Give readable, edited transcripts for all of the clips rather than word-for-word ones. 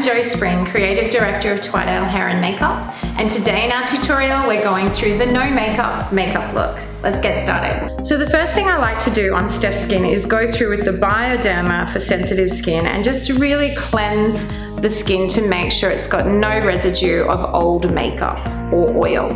Jo Spring, Creative Director of Twiddale Hair and Makeup, and today in our tutorial we're going through the no makeup look. Let's get started. So the first thing I like to do on Steph's skin is go through with the Bioderma for sensitive skin and just really cleanse the skin to make sure it's got no residue of old makeup or oil.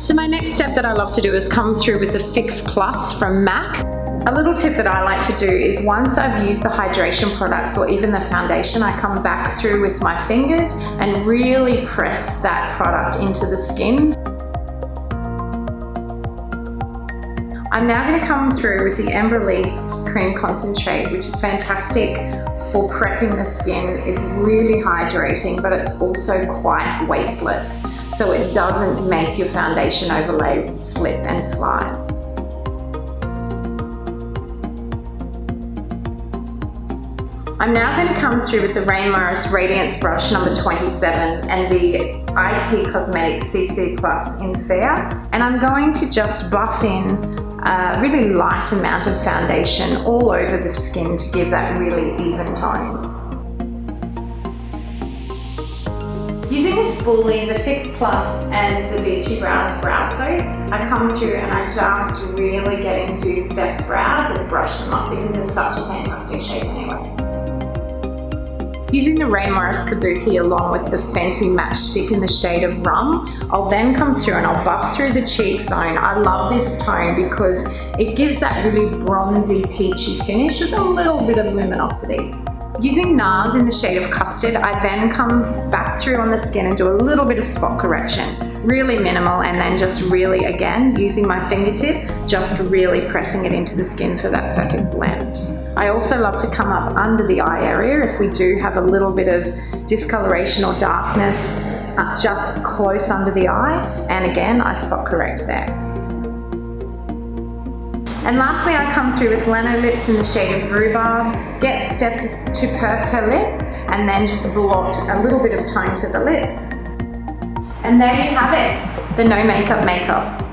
So my next step that I love to do is come through with the Fix Plus from MAC. A little tip that I like to do is once I've used the hydration products or even the foundation, I come back through with my fingers and really press that product into the skin. I'm now going to come through with the Embryolisse Cream Concentrate, which is fantastic for prepping the skin. It's really hydrating, but it's also quite weightless, so it doesn't make your foundation overlay slip and slide. I'm now going to come through with the Rae Morris Radiance Brush number 27 and the IT Cosmetics CC Plus in Fair, and I'm going to just buff in a really light amount of foundation all over the skin to give that really even tone. Using a spoolie, the Fix Plus and the Beachy Brows Brow Soap, I come through and I just really get into Steph's brows and brush them up because they're such a fantastic shape anyway. Using the Rae Morris Kabuki along with the Fenty Matchstick in the shade of Rum, I'll then come through and I'll buff through the cheek zone. I love this tone because it gives that really bronzy, peachy finish with a little bit of luminosity. Using Nars in the shade of Custard, I then come back through on the skin and do a little bit of spot correction. Really minimal, and then just really, again, using my fingertip, just really pressing it into the skin for that perfect blend. I also love to come up under the eye area if we do have a little bit of discoloration or darkness just close under the eye, and again, I spot correct there. And lastly, I come through with Lanolips in the shade of Rhubarb, get Steph to purse her lips, and then just blot a little bit of tone to the lips. And there you have it, the no makeup makeup.